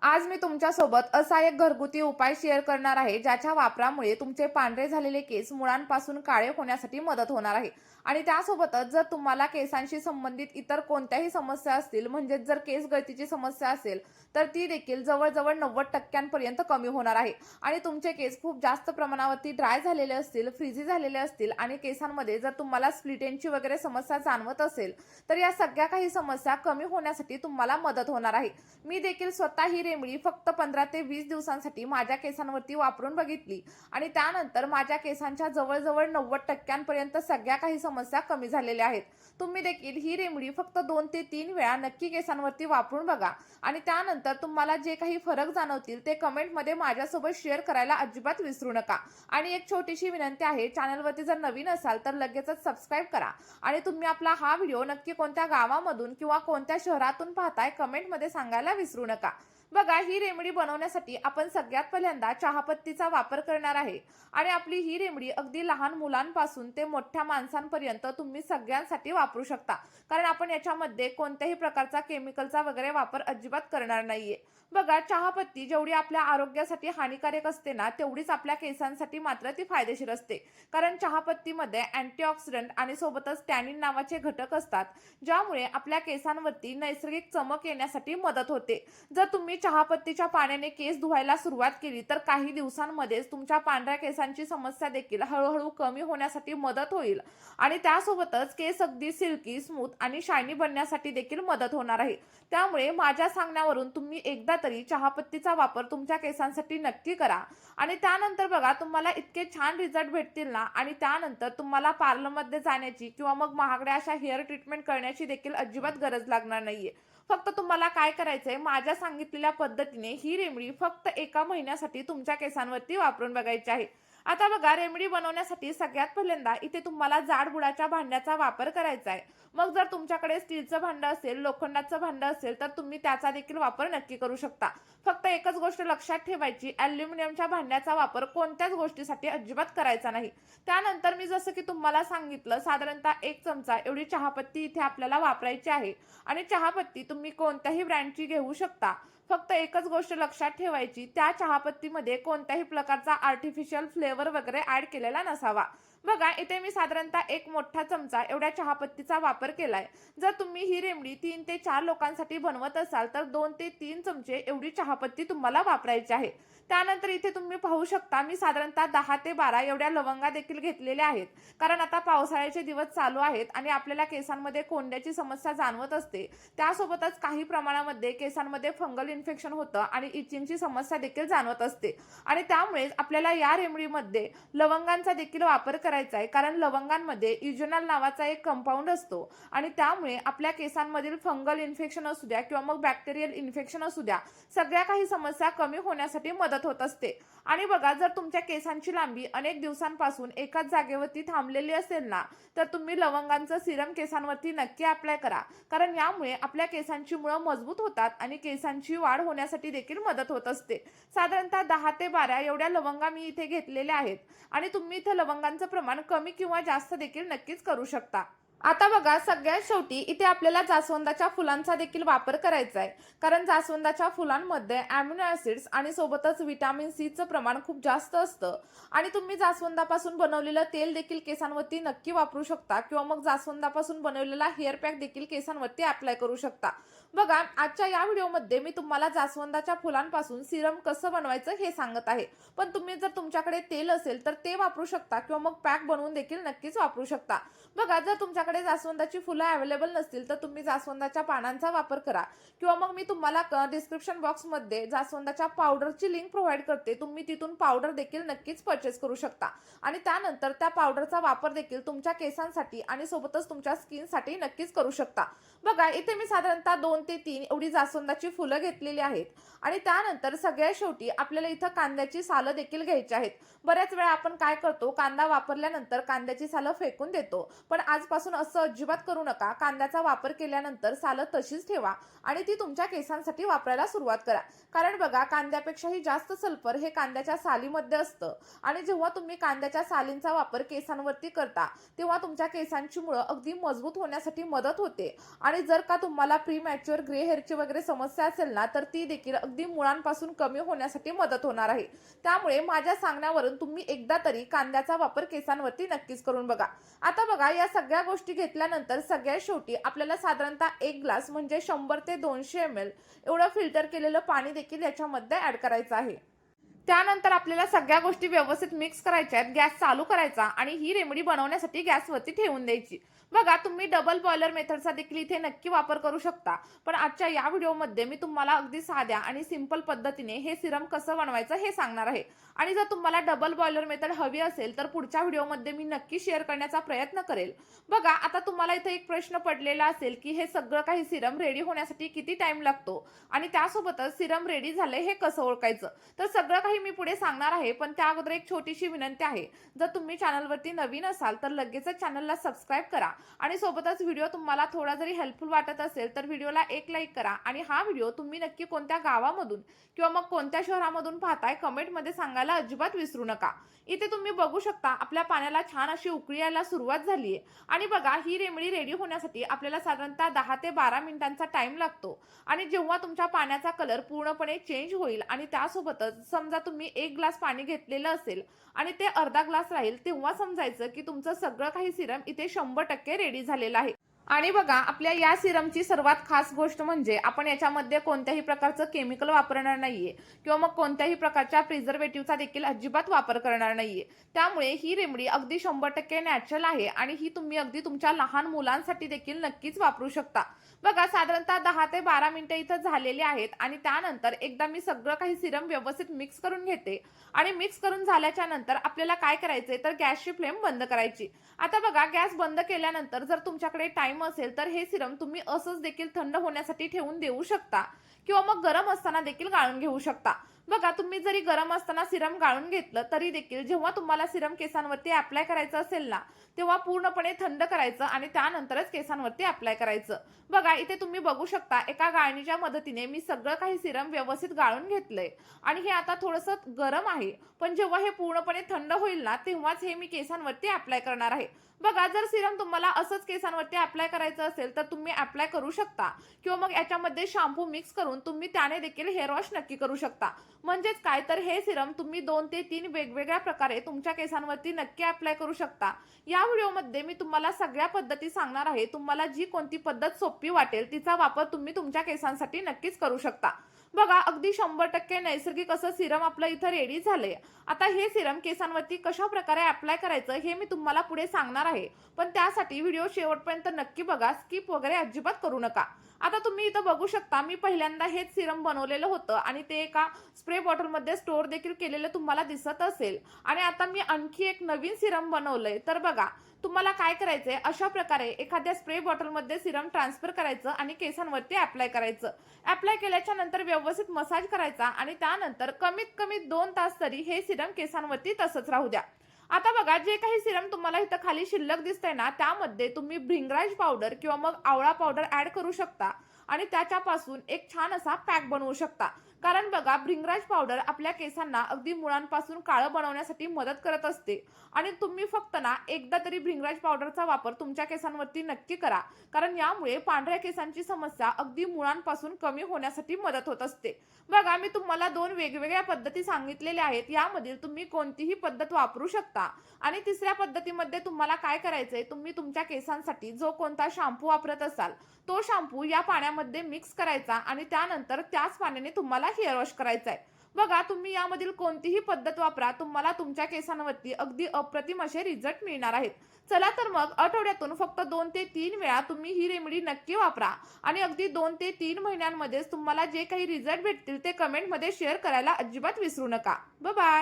आज मी तुमच्यासोबत असा एक घरगुती उपाय शेअर करणार आहे, ज्याच्या वापरामुळे तुमचे पांढरे झालेले केस मुळांपासून काळे होण्यासाठी मदत होणार आहे. आणि त्यासोबतच जर तुम्हाला केसांशी संबंधित इतर कोणत्याही समस्या असतील, म्हणजे जर केस गळतीची समस्या असेल, तर ती देखील जवळ-जवळ 90% कमी होणार आहे. आणि तुमचे केस खूप जास्त प्रमाणावरती ड्राय झालेले असतील, फ्रिझी झालेले असतील आणि केसांमध्ये जर तुम्हाला स्प्लिट एंडची वगैरे समस्या जाणवत असेल, तर या सगळ्या काही समस्या कमी होण्यासाठी तुम्हाला मदत होणार आहे. मी देखील स्वतः ही रेमेडी फक्त 15 ते 20 दिवसांसाठी माझ्या केसांवरती वापरून बघितली आणि त्यानंतर माझ्या केसांच्या जवळ-जवळ 90% सगळ्या काही समस्या कमी झालेल्या आहेत. तुम्ही देखील ही रेमेडी फक्त 2 ते 3 वेळा नक्की केसांवरती वापरून बघा आणि त्यानंतर तुम्हाला जे काही फरक जाणवतील ते कमेंटमध्ये माझ्यासोबत शेअर करायला अजिबात विसरू नका. आणि एक छोटीशी विनंती आहे, चॅनलवरती जर नवीन असाल तर लगेचच सबस्क्राईब करा आणि तुम्ही आपला हा व्हिडिओ नक्की कोणत्या गावामधून किंवा कोणत्या शहरातून पाहताय कमेंटमध्ये सांगायला विसरू नका. बघा, ही रेमेडी बनवण्यासाठी आपण सगळ्यात पहिल्यांदा चहापत्तीचा वापर करणार आहे आणि आपली ही रेमेडी अगदी लहान मुलांपासून ते मोठ्या माणसांपर्यंत तुम्ही सगळ्यांसाठी वापरू शकता, कारण आपण याच्यामध्ये कोणत्याही प्रकारचा केमिकलचा वगैरे वापर अजिबात करणार नाहीये. बघा, चहापत्ती जेवढी आपल्या आरोग्यासाठी हानिकारक असते ना, तेवढीच आपल्या केसांसाठी मात्र ती फायदेशीर असते, कारण चहापत्तीमध्ये अँटीऑक्सिडंट आणि सोबतच टॅनिन नावाचे घटक असतात, ज्यामुळे आपल्या केसांवरती नैसर्गिक चमक येण्यासाठी मदत होते. जर तुम्ही चहापत्तीच्या पाण्याने केस धुवायला सुरुवात केली तर काही दिवसांमध्येच तुमच्या पांढऱ्या केसांची समस्या देखील हळूहळू कमी होण्यासाठी मदत होईल आणि त्यासोबतच केस अगदी सिल्की, स्मूथ आणि शायनी बनण्यासाठी देखील मदत होणार आहे. त्यामुळे माझ्या सांगण्यावरून तुम्ही एकदा तरी चहापत्तीचा वापर तुमच्या केसांसाठी नक्की करा आणि त्यानंतर बघा, तुम्हाला इतके छान रिझल्ट भेटतील ना, आणि त्यानंतर तुम्हाला पार्लरमध्ये जाण्याची किंवा मग महागड्या अशा हेअर ट्रीटमेंट करण्याची देखील अजिबात गरज लागणार नाहीये. फक्त तुम्हाला काय करायचंय, माझ्या सांगितलेल्या पद्धतीने ही रेमेडी फक्त 1 महिन्यासाठी तुमच्या केसांवरती वापरून बघायची आहे. आता बघा, रेमेडी बनवण्यासाठी सगळ्यात पहिल्यांदा इथे तुम्हाला जाड बुडाच्या भांड्याचा वापर करायचा आहे. मग जर तुमच्याकडे स्टीलचं भांडं असेल, लोखंडाचं भांडं असेल, तर तुम्ही त्याचा देखील वापर नक्की करू शकता. फक्त एकच गोष्ट लक्षात ठेवायची, अॅल्युमिनियमच्या भांड्याचा वापर कोणत्याच गोष्टीसाठी अजिबात करायचा नाही. त्यानंतर मी जसं की तुम्हाला सांगितलं, साधारणतः 1 चमचा एवढी चहापत्ती इथे आपल्याला वापरायची आहे आणि चहापत्ती तुम्ही कोणत्याही ब्रँडची घेऊ शकता. फक्त एकच गोष्ट लक्षात ठेवायची, त्या चहापत्तीमध्ये कोणत्याही प्रकारचा आर्टिफिशियल फ्लेवर वगैरे ॲड केलेला नसावा. बघा, इथे मी साधारणतः 1 मोठा चमचा एवढ्या चहापत्तीचा वापर केलाय. जर तुम्ही ही रेमेडी 3 ते 4 लोकांसाठी बनवत असाल तर 2 ते 3 चमचे एवढी चहापत्ती तुम्हाला वापरायची आहे. त्यानंतर इथे तुम्ही पाहू शकता, मी साधारणतः 10 ते 12 एवढ्या लवंगा देखील घेतलेल्या आहेत, कारण आता पावसाळ्याचे दिवस चालू आहेत आणि आपल्याला केसांमध्ये कोंड्याची समस्या जाणवत असते. त्यासोबतच काही प्रमाणामध्ये केसांमध्ये फंगल इन्फेक्शन होतं आणि इचिंगची समस्या देखील जाणवत असते आणि त्यामुळे आपल्याला या रेमेडीमध्ये लवंगांचा देखील वापर करायचा आहे, कारण लवंगांमध्ये इज्युनल नावाचा एक कंपाऊंड असतो आणि त्यामुळे आपल्या केसांमधील फंगल इन्फेक्शन असू द्या किंवा मग बॅक्टेरियल इन्फेक्शन असू द्या, सगळ्या काही समस्या कमी होण्यासाठी मदत होत असते. आणि बघा, जर तुमच्या केसांची लांबी अनेक दिवसांपासून एकाच जागेवरती थांबलेली असेल ना, तर तुम्ही लवंगांचं सिरम केसांवरती नक्की अप्लाय करा, कारण यामुळे आपल्या केसांची मुळं मजबूत होतात आणि केसांची वाढ होण्यासाठी देखील मदत होत असते. साधारणतः 10 ते 12 एवढ्या लवंगा मी इथे घेतलेल्या आहेत आणि तुम्ही इथे लवंगांचं प्रमाण कमी किंवा जास्त देखील नक्कीच करू शकता. आता बघा, सगळ्यात शेवटी इथे आपल्याला जास्वंदाच्या फुलांचा देखील वापर करायचा आहे, कारण जास्वंदाच्या फुलांमध्ये अॅमिनो ॲसिड्स आणि सोबतच व्हिटॅमिन सीचं प्रमाण खूप जास्त असतं आणि तुम्ही जास्वंदापासून बनवलेलं तेल देखील केसांवरती नक्की वापरू शकता किंवा मग जास्वंदापासून बनवलेला हेअर पॅक देखील केसांवरती अप्लाय करू शकता. बघा, आजच्या या व्हिडिओमध्ये मी तुम्हाला जास्वंदाच्या फुलांपासून सिरम कसं बनवायचं हे सांगत आहे, पण तुम्ही जर तुमच्याकडे तेल असेल तर ते वापरू शकता किंवा मग पॅक बनवून देखील नक्कीच वापरू शकता. बघा, जर तुमच्याकडे जास्वंदाची फुलं अवेलेबल नसतील तर तुम्ही जास्वंदाच्या पानांचा वापर करा किंवा मग मी तुम्हाला डिस्क्रिप्शन बॉक्समध्ये जास्वंदाच्या पावडरची लिंक प्रोव्हाइड करते, तुम्ही तिथून पावडर देखील नक्कीच परचेस करू शकता आणि त्यानंतर त्या पावडरचा वापर देखील तुमच्या केसांसाठी आणि सोबतच तुमच्या स्किनसाठी नक्कीच करू शकता. बघा, इथे मी साधारणतः 2 ते 3 एवढी जास्वंदाची फुलं घेतलेली आहेत आणि त्यानंतर सगळ्यात शेवटी आपल्याला इथं कांद्याची सालं देखील घ्यायची आहेत. बऱ्याच वेळा आपण काय करतो, कांदा वापरल्यानंतर कांद्याची सालं फेकून देतो, पण आजपासून असं अजिबात करू नका. कांद्याचा वापर केल्यानंतर सालं तशीच ठेवा आणि ती तुमच्या केसांसाठी वापरायला सुरुवात करा. कारण बघा, कांद्यापेक्षाही जास्त सल्फर हे कांद्याच्या सालीमध्ये असतं आणि जेव्हा तुम्ही कांद्याच्या सालींचा वापर केसांवरती करता, तेव्हा तुमच्या केसांची मुळं अगदी मजबूत होण्यासाठी मदत होते. आणि जर का तुम्हाला प्रीमॅच्युअर ग्रे हेअरची वगैरे समस्या असेल ना, तर ती देखील अगदी मुळांपासून कमी होण्यासाठी मदत होणार आहे. त्यामुळे माझ्या सांगण्यावरून तुम्ही एकदा तरी कांद्याचा वापर केसांवरती नक्कीच करून बघा. आता बघा, या सगळ्या गोष्टी घेतल्यानंतर सगळ्यात शेवटी आपल्याला साधारणतः 1 ग्लास म्हणजे 100 ते 200 ml एवढं फिल्टर केलेलं पाणी देखील याच्यामध्ये ॲड करायचं आहे. त्यानंतर आपल्याला सगळ्या गोष्टी व्यवस्थित मिक्स करायच्या आहेत. गॅस चालू करायचा आणि ही रेमेडी बनवण्यासाठी गॅसवरती ठेवून द्यायची. बघा, तुम्ही डबल बॉयलर मेथडचा देखील इथे नक्की वापर करू शकता. पण आजच्या या व्हिडिओमध्ये मी तुम्हाला अगदी साध्या आणि सिंपल पद्धतीने हे सिरम कसं बनवायचं हे सांगणार आहे. आणि जर तुम्हाला डबल बॉयलर मेथड हवी असेल तर पुढच्या व्हिडिओमध्ये मी नक्की शेअर करण्याचा प्रयत्न करेल. बघा, आता तुम्हाला इथे एक प्रश्न पडलेला असेल की हे सगळं काही सिरम रेडी होण्यासाठी किती टाइम लागतो आणि त्यासोबतच सिरम रेडी झाले हे कसं ओळखायचं. तर सगळं काही मी पुढे सांगणार आहे, पण त्या अगोदर एक छोटीशी विनंती आहे. जर तुम्ही चॅनलवरती नवीन असाल तर लगेचच चॅनलला सबस्क्राईब करा आणि सोबतच व्हिडिओ तुम्हाला थोडा जरी हेल्पफुल वाटत असेल तर व्हिडिओला एक लाईक करा. आणि हा व्हिडिओ तुम्ही नक्की कोणत्या गावामधून किंवा मग कोणत्या शहरामधून पाहताय कमेंटमध्ये सांगायला अजिबात विसरू नका. इथे तुम्ही बघू शकता आपल्या पाण्याला छान अशी उकळी यायला सुरुवात झाली आहे. आणि बघा, ही रेमेडी रेडी होण्यासाठी आपल्याला साधारणतः 10 ते 12 मिनिटांचा टाइम लागतो. आणि जेव्हा तुमच्या पाण्याचा कलर पूर्णपणे चेंज होईल आणि त्यासोबतच समजा तुम्ही 1 ग्लास पाणी घेतलेलं असेल आणि ते अर्धा ग्लास राहील, तेव्हा समजायचं की तुमचं सगळं काही सिरम इथे 100% रेडी झालेलं आहे. आणि बघा, आपल्या या सिरमची सर्वात खास गोष्ट म्हणजे आपण याच्यामध्ये कोणत्याही प्रकारचं केमिकल वापरणार नाहीये किंवा मग कोणत्याही प्रकारच्या प्रिझर्वेटिव्हचा देखील अजिबात वापर करणार नाहीये. त्यामुळे ही रेमेडी अगदी 100% नॅचरल आहे आणि ही तुम्ही अगदी तुमच्या लहान मुलांसाठी देखील नक्कीच वापरू शकता. बघा, साधारणतः 10 ते 12 मिनिटं इथं झालेली आहेत आणि त्यानंतर एकदा मी सगळं काही सिरम व्यवस्थित मिक्स करून घेते. आणि मिक्स करून झाल्याच्या नंतर आपल्याला काय करायचंय तर गॅसची फ्लेम बंद करायची. आता बघा, गॅस बंद केल्यानंतर जर तुमच्याकडे टाइम असेल तर हे सिरम तुम्ही असंच देखील थंड होण्यासाठी ठेवून देऊ शकता किंवा मग गरम असताना देखील गाळून घेऊ शकता. बघा, तुम्ही जरी गरम असताना सिरम गाळून घेतलं तरी देखील जेव्हा तुम्हाला सिरम केसांवरती अप्लाय करायचं असेल ना, तेव्हा पूर्णपणे थंड करायचं आणि त्यानंतरच केसांवरती अप्लाय करायचं. बघा, इथे तुम्ही बघू शकता एका गाळणीच्या मदतीने मी सगळं काही सिरम व्यवस्थित गाळून घेतलंय आणि हे आता थोडंसं गरम आहे. पण जेव्हा हे पूर्णपणे थंड होईल ना, तेव्हाच हे मी केसांवरती अप्लाय करणार आहे. बघा, जर सिरम तुम्हाला असंच केसांवरती अप्लाय करायचं असेल तर तुम्ही अप्लाय करू शकता किंवा मग याच्यामध्ये शॅम्पू मिक्स करून तुम्ही त्याने देखील हेअर वॉश नक्की करू शकता. म्हणजेच काय तर हे सिरम तुम्ही 2 ते 3 वेगवेगळ्या प्रकारे तुमच्या केसांवरती नक्की अप्लाय करू शकता. या व्हिडिओमध्ये मी तुम्हाला सगळ्या पद्धती सांगणार आहे. तुम्हाला जी कोणती पद्धत सोपी वाटेल तिचा वापर तुम्ही तुमच्या केसांसाठी नक्कीच करू शकता. बघा, अगदी 100% नैसर्गिक असं सिरम आपलं इथं रेडी झालंय. आता हे सिरम केसांवरती कशा प्रकारे अप्लाय करायचं हे मी तुम्हाला पुढे सांगणार आहे. पण त्यासाठी व्हिडिओ शेवटपर्यंत नक्की बघा, स्किप वगैरे अजिबात करू नका. आता तुम्ही इथं बघू शकता मी पहिल्यांदा हेच सिरम बनवलेलं होतं आणि ते एका स्प्रे बॉटलमध्ये स्टोअर देखील केलेलं तुम्हाला दिसत असेल. आणि आता मी आणखी एक नवीन सिरम बनवलंय. तर बघा, तुम्हाला काय करायचंय, अशा प्रकारे एखाद्या स्प्रे बॉटलमध्ये सिरम ट्रान्सफर करायचं आणि केसांवरती अप्लाय करायचं. अप्लाय केल्याच्या नंतर व्यवस्थित मसाज करायचा आणि त्यानंतर कमीत कमी 2 तास तरी हे सिरम केसांवरती तसंच राहू द्या. आता बघा, जे काही सिरम तुम्हाला इथं खाली शिल्लक दिसतंय ना, त्यामध्ये तुम्ही भृंगराज पावडर किंवा मग आवळा पावडर ऍड करू शकता आणि त्याच्यापासून एक छान असा पॅक बनवू शकता. कारण बघा, भृंगराज पावडर आपल्या केसांना अगदी मुळांपासून काळं बनवण्यासाठी मदत करत असते. आणि तुम्ही फक्त ना एकदा तरी भृंगराज पावडरचा वापर तुमच्या केसांवरती नक्की करा. कारण यामुळे पांढऱ्या केसांची समस्या अगदी मुळांपासून कमी होण्यासाठी मदत होत असते. बघा, मी तुम्हाला 2 वेगवेगळ्या पद्धती सांगितलेल्या आहेत. यामधील तुम्ही कोणतीही पद्धत वापरू शकता. आणि तिसऱ्या पद्धतीमध्ये तुम्हाला काय करायचंय, तुम्ही तुमच्या केसांसाठी जो कोणता शॅम्पू वापरत असाल तो शॅम्पू या पाण्यामध्ये मिक्स करायचा आणि त्यानंतर त्याच पाण्याने तुम्हाला हेअर वॉश करायचा आहे. बघा, तुम्ही यामधील कोणतीही पद्धत वापरा, तुम्हाला तुमच्या केसांवरती अगदी अप्रतिम असे रिझल्ट मिळणार आहेत. चला तर मग, आठवड्यातून फक्त 2 ते 3 वेळा तुम्ही ही रेमेडी नक्की वापरा आणि अगदी 2 ते 3 महिन्यांमध्येच तुम्हाला जे काही रिझल्ट भेटतील ते कमेंटमध्ये शेअर करायला अजिबात विसरू नका. Bye bye.